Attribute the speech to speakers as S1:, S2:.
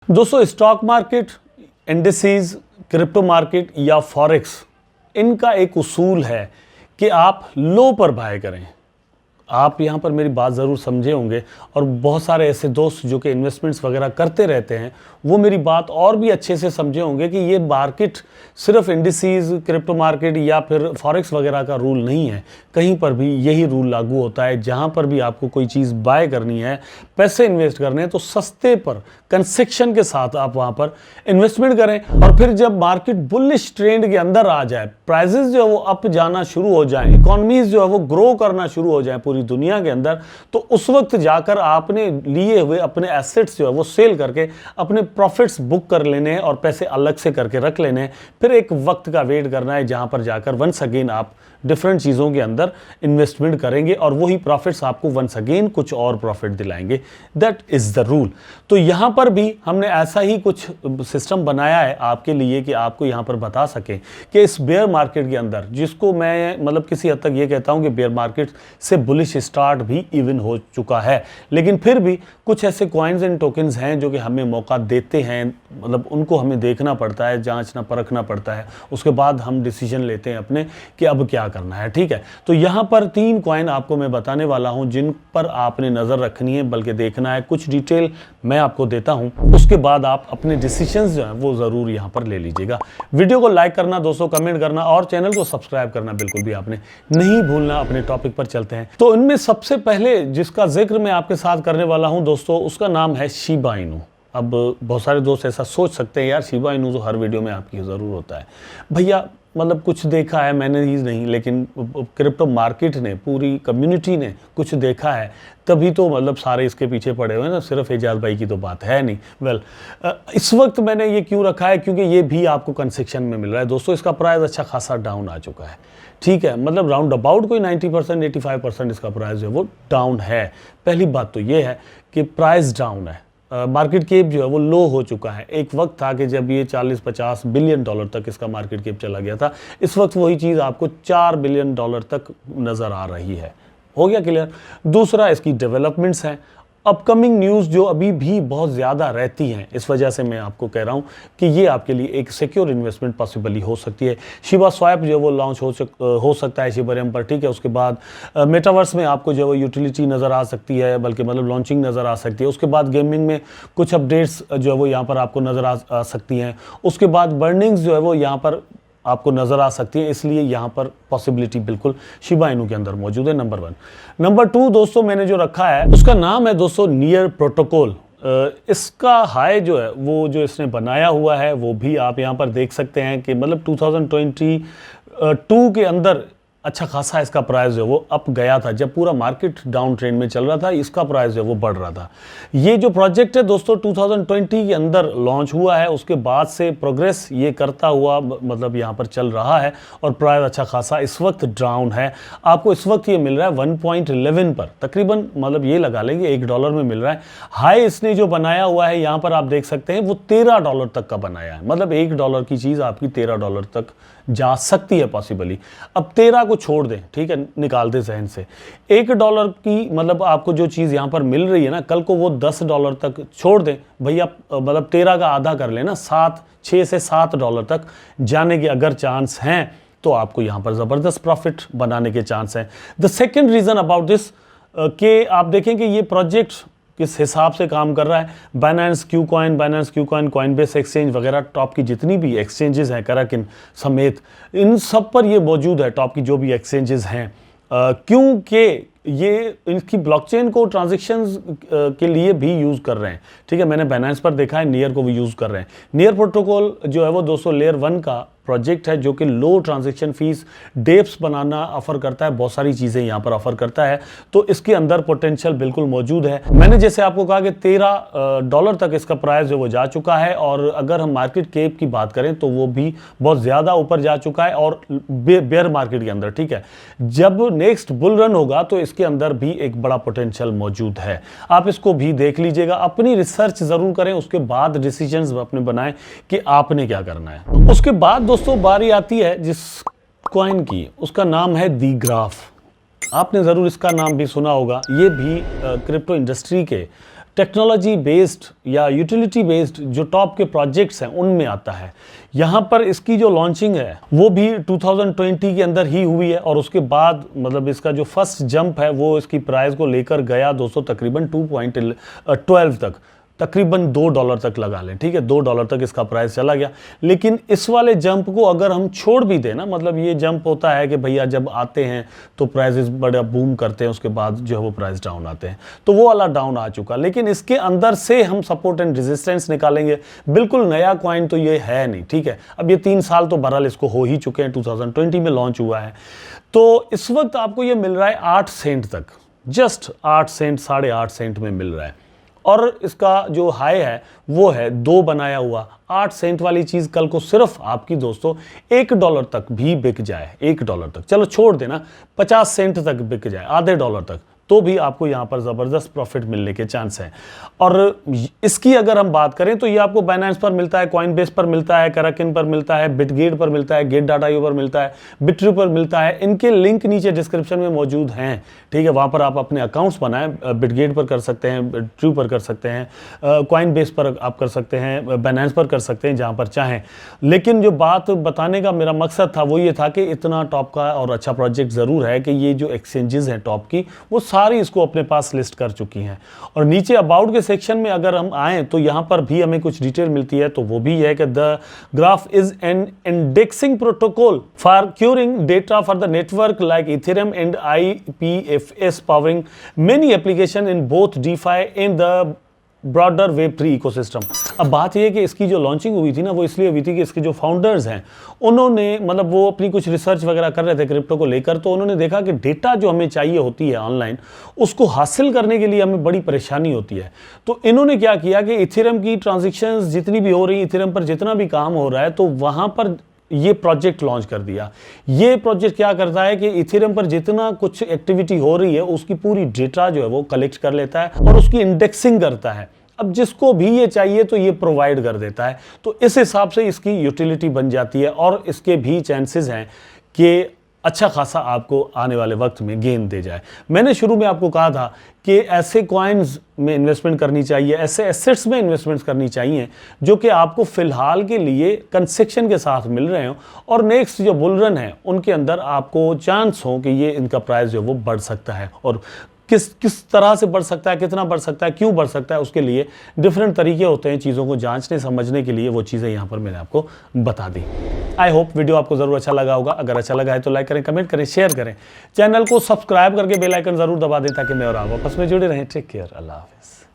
S1: दोस्तों stock market, indices, crypto market या forex, इनका एक उसूल है कि आप लो पर बाय करें। आप यहाँ पर मेरी बात ज़रूर समझे होंगे और बहुत सारे ऐसे दोस्त जो कि इन्वेस्टमेंट्स वगैरह करते रहते हैं वो मेरी बात और भी अच्छे से समझे होंगे कि ये मार्केट सिर्फ इंडिसेस, क्रिप्टो मार्केट या फिर फॉरेक्स वगैरह का रूल नहीं है। कहीं पर भी यही रूल लागू होता है। जहाँ पर भी आपको कोई चीज़ बाय करनी है, पैसे इन्वेस्ट करने हैं, तो सस्ते पर कंसेक्शन के साथ आप वहाँ पर इन्वेस्टमेंट करें। और फिर जब मार्केट बुलिश ट्रेंड के अंदर आ जाए, प्राइजेस जो है वो अप जाना शुरू हो जाए, इकोनॉमीज जो है वो ग्रो करना शुरू हो जाए पूरी दुनिया के अंदर, तो उस वक्त जाकर आपने लिए हुए अपने एसेट्स जो है वो सेल करके अपने प्रॉफिट्स बुक कर लेने हैं और पैसे अलग से करके रख लेने हैं। फिर एक वक्त का वेट करना है जहां पर जाकर वंस अगेन आप डिफरेंट चीज़ों के अंदर इन्वेस्टमेंट करेंगे और वही प्रॉफिट्स आपको वंस अगेन कुछ और प्रॉफिट दिलाएंगे। That is the rule. तो यहाँ पर भी हमने ऐसा ही कुछ सिस्टम बनाया है आपके लिए कि आपको यहाँ पर बता सकें कि इस बेयर मार्केट के अंदर, जिसको मैं मतलब किसी हद तक ये कहता हूँ कि बेयर मार्केट से बुलिश स्टार्ट भी इवन हो चुका है, लेकिन फिर भी कुछ ऐसे कॉइन्स एंड टोकन्स हैं जो कि हमें मौका देते हैं। मतलब उनको हमें देखना पड़ता है, जांचना परखना पड़ता है, उसके बाद हम डिसीजन लेते हैं अपने कि अब क्या करना है। ठीक है, तो यहाँ पर 3 कॉइन आपको मैं बताने वाला हूँ जिन पर आपने नज़र रखनी है, बल्कि देखना है। कुछ डिटेल मैं आपको देता हूँ, उसके बाद आप अपने डिसीजंस जो हैं वो ज़रूर यहाँ पर ले लीजिएगा। वीडियो को लाइक करना दोस्तों, कमेंट करना और चैनल को सब्सक्राइब करना बिल्कुल भी आपने नहीं भूलना। अपने टॉपिक पर चलते हैं। तो इनमें सबसे पहले जिसका जिक्र मैं आपके साथ करने वाला हूँ दोस्तों, उसका नाम है शिबा इनू। अब बहुत सारे दोस्त ऐसा सोच सकते हैं, यार शिबा इनू तो हर वीडियो में आपकी ज़रूर होता है। भैया मतलब कुछ देखा है मैंने ही नहीं, लेकिन क्रिप्टो मार्केट ने, पूरी कम्युनिटी ने कुछ देखा है, तभी तो मतलब सारे इसके पीछे पड़े हुए हैं ना। सिर्फ एजाज भाई की तो बात है नहीं। वेल, इस वक्त मैंने ये क्यों रखा है, क्योंकि ये भी आपको कंसेक्शन में मिल रहा है दोस्तों। इसका प्राइस अच्छा खासा डाउन आ चुका है। ठीक है, मतलब राउंड अबाउट कोई 90% 85% इसका प्राइस जो है वो डाउन है। पहली बात तो ये है कि प्राइस डाउन है। मार्केट कैप जो है वो लो हो चुका है। एक वक्त था कि जब ये 40-50 बिलियन डॉलर तक इसका मार्केट कैप चला गया था। इस वक्त वही चीज़ आपको 4 बिलियन डॉलर तक नज़र आ रही है। हो गया क्लियर। दूसरा, इसकी डेवलपमेंट्स हैं, अपकमिंग न्यूज़ जो अभी भी बहुत ज़्यादा रहती हैं। इस वजह से मैं आपको कह रहा हूँ कि ये आपके लिए एक सिक्योर इन्वेस्टमेंट पॉसिबली हो सकती है। शिबा स्वैप जो है वो लॉन्च हो सकता है शिबरियम पर। ठीक है, उसके बाद मेटावर्स में आपको जो है वो यूटिलिटी नज़र आ सकती है, बल्कि मतलब लॉन्चिंग नज़र आ सकती है। उसके बाद गेमिंग में कुछ अपडेट्स जो है वो यहाँ पर आपको नज़र आ सकती हैं। उसके बाद बर्निंग्स जो है वो यहाँ पर आपको नज़र आ सकती है। इसलिए यहाँ पर पॉसिबिलिटी बिल्कुल शिबा इनू के अंदर मौजूद है। नंबर 1। नंबर 2 दोस्तों मैंने जो रखा है उसका नाम है दोस्तों नियर प्रोटोकॉल। इसका हाई जो है वो जो इसने बनाया हुआ है वो भी आप यहाँ पर देख सकते हैं कि मतलब 2022 के अंदर अच्छा खासा इसका प्राइस जो है वो अप गया था। जब पूरा मार्केट डाउन ट्रेंड में चल रहा था, इसका प्राइस जो है वो बढ़ रहा था। ये जो प्रोजेक्ट है दोस्तों 2020 के अंदर लॉन्च हुआ है, उसके बाद से प्रोग्रेस ये करता हुआ मतलब यहाँ पर चल रहा है और प्राइस अच्छा खासा इस वक्त डाउन है। आपको इस वक्त ये मिल रहा है 1.11 पर, तकरीबन मतलब ये लगा लेंगे $1 में मिल रहा है। हाई इसने जो बनाया हुआ है यहाँ पर आप देख सकते हैं वो $13 तक का बनाया है। मतलब $1 की चीज़ आपकी $13 तक जा सकती है पॉसिबली। अब 13 को छोड़ दें, ठीक है, निकाल दें जहन से। $1 की मतलब आपको जो चीज़ यहाँ पर मिल रही है ना, कल को वो $10 तक छोड़ दें भैया, मतलब 13 का आधा कर लेना, 6 से $7 तक जाने के अगर चांस हैं तो आपको यहाँ पर ज़बरदस्त प्रॉफिट बनाने के चांस हैं। The second reason about this कि आप देखें कि ये प्रोजेक्ट किस हिसाब से काम कर रहा है। Binance Q coin, Coinbase exchange वगैरह, टॉप की जितनी भी एक्सचेंजेस हैं, कराकिन समेत, इन सब पर ये मौजूद है, टॉप की जो भी एक्सचेंजेस हैं। क्योंकि ये इनकी ब्लॉकचेन को ट्रांजैक्शंस के लिए भी यूज़ कर रहे हैं। ठीक है, मैंने बाइनेंस पर देखा है, नियर को भी यूज़ कर रहे हैं। नियर प्रोटोकॉल जो है वो दोस्तों लेयर 1 का प्रोजेक्ट है जो कि लो ट्रांजैक्शन फीस, डेप्स बनाना ऑफर करता है, बहुत सारी चीज़ें यहाँ पर ऑफर करता है। तो इसके अंदर पोटेंशियल बिल्कुल मौजूद है। मैंने जैसे आपको कहा कि $13 तक इसका प्राइस जो वो जा चुका है, और अगर हम मार्केट कैप की बात करें तो वो भी बहुत ज़्यादा ऊपर जा चुका है और बेयर मार्केट के अंदर। ठीक है, जब नेक्स्ट बुल रन होगा तो इसके अंदर भी एक बड़ा पोटेंशियल मौजूद है। आप इसको भी देख लीजिएगा, अपनी रिसर्च ज़रूर करें, उसके बाद डिसीजंस अपने बनाएं कि आपने क्या करना है। उसके बाद दोस्तों बारी आती है जिस कॉइन की, उसका नाम है दी ग्राफ। आपने ज़रूर इसका नाम भी सुना होगा। ये भी क्रिप्टो इंडस्ट्री के टेक्नोलॉजी बेस्ड या यूटिलिटी बेस्ड जो टॉप के प्रोजेक्ट्स हैं उनमें आता है। यहाँ पर इसकी जो लॉन्चिंग है वो भी 2020 के अंदर ही हुई है और उसके बाद मतलब इसका जो फर्स्ट जंप है वो इसकी प्राइस को लेकर गया दोस्तों तकरीबन 2.12 तक, तकरीबन $2 तक लगा लें, ठीक है, $2 तक इसका प्राइस चला गया। लेकिन इस वाले जंप को अगर हम छोड़ भी दें ना, मतलब ये जंप होता है कि भैया जब आते हैं तो प्राइसेस बड़ा बूम करते हैं, उसके बाद जो है वो प्राइस डाउन आते हैं, तो वो वाला डाउन आ चुका। लेकिन इसके अंदर से हम सपोर्ट एंड रेजिस्टेंस निकालेंगे। बिल्कुल नया कॉइन तो ये है नहीं, ठीक है, अब ये 3 साल तो बहरहाल इसको हो ही चुके हैं, 2020 में लॉन्च हुआ है। तो इस वक्त आपको ये मिल रहा है 8 सेंट तक, जस्ट 8 सेंट 8.5 सेंट में मिल रहा है। और इसका जो हाई है वो है 2 बनाया हुआ। 8 सेंट वाली चीज़ कल को सिर्फ आपकी दोस्तों $1 तक भी बिक जाए, $1 तक, चलो छोड़ देना, 50 सेंट तक बिक जाए, आधे डॉलर तक, तो भी आपको यहाँ पर ज़बरदस्त प्रॉफिट मिलने के चांस हैं। और इसकी अगर हम बात करें तो ये आपको बाइनेंस पर मिलता है, कॉइनबेस पर मिलता है, कराकिन पर मिलता है, बिटगेट पर मिलता है, गेट.io पर मिलता है, बिट्री पर मिलता है। इनके लिंक नीचे डिस्क्रिप्शन में मौजूद हैं, ठीक है, वहाँ पर आप अपने अकाउंट्स बनाएं, बिटगेट पर कर सकते हैं, बिट्री पर कर सकते हैं, कॉइनबेस पर आप कर सकते हैं, बाइनेंस पर कर सकते हैं, जहाँ पर चाहें। लेकिन जो बात बताने का मेरा मकसद था वो ये था कि इतना टॉप का और अच्छा प्रोजेक्ट ज़रूर है कि ये जो एक्सचेंजेस हैं टॉप की वो सारी इसको अपने पास लिस्ट कर चुकी हैं। और नीचे अबाउट के सेक्शन में अगर हम आएँ तो यहाँ पर भी हमें कुछ डिटेल मिलती है, तो वो भी है कि the graph is an indexing protocol for curing data for the network like Ethereum and IPFS powering many application in both DeFi and the broader Web3 ecosystem. अब बात यह है कि इसकी जो लॉन्चिंग हुई थी ना वो इसलिए हुई थी कि इसके जो फाउंडर्स हैं उन्होंने मतलब वो अपनी कुछ रिसर्च वगैरह कर रहे थे क्रिप्टो को लेकर, तो उन्होंने देखा कि डेटा जो हमें चाहिए होती है ऑनलाइन उसको हासिल करने के लिए हमें बड़ी परेशानी होती है। तो इन्होंने क्या किया कि इथेरियम की ट्रांजेक्शन्स जितनी भी हो रही, इथेरियम पर जितना भी काम हो रहा है, तो वहाँ पर ये प्रोजेक्ट लॉन्च कर दिया। ये प्रोजेक्ट क्या करता है कि इथेरियम पर जितना कुछ एक्टिविटी हो रही है उसकी पूरी डेटा जो है वो कलेक्ट कर लेता है और उसकी इंडेक्सिंग करता है। अब जिसको भी ये चाहिए तो ये प्रोवाइड कर देता है। तो इस हिसाब से इसकी यूटिलिटी बन जाती है और इसके भी चांसेस हैं कि अच्छा खासा आपको आने वाले वक्त में गेन दे जाए। मैंने शुरू में आपको कहा था कि ऐसे कॉइन्स में इन्वेस्टमेंट करनी चाहिए, ऐसे एसेट्स में इन्वेस्टमेंट्स करनी चाहिए जो कि आपको फ़िलहाल के लिए कंसेक्शन के साथ मिल रहे हो और नेक्स्ट जो बुल रन है उनके अंदर आपको चांस हो कि ये इनका प्राइस जो वो बढ़ सकता है। और किस तरह से बढ़ सकता है, कितना बढ़ सकता है, क्यों बढ़ सकता है, उसके लिए डिफरेंट तरीके होते हैं चीज़ों को जांचने समझने के लिए। वो चीज़ें यहाँ पर मैंने आपको बता दी। आई होप वीडियो आपको ज़रूर अच्छा लगा होगा। अगर अच्छा लगा है तो लाइक करें, कमेंट करें, शेयर करें, चैनल को सब्सक्राइब करके बेल आइकन ज़रूर दबा दें ताकि मैं और आप आपस में जुड़े रहें। टेक केयर, अल्लाह हाफिज़।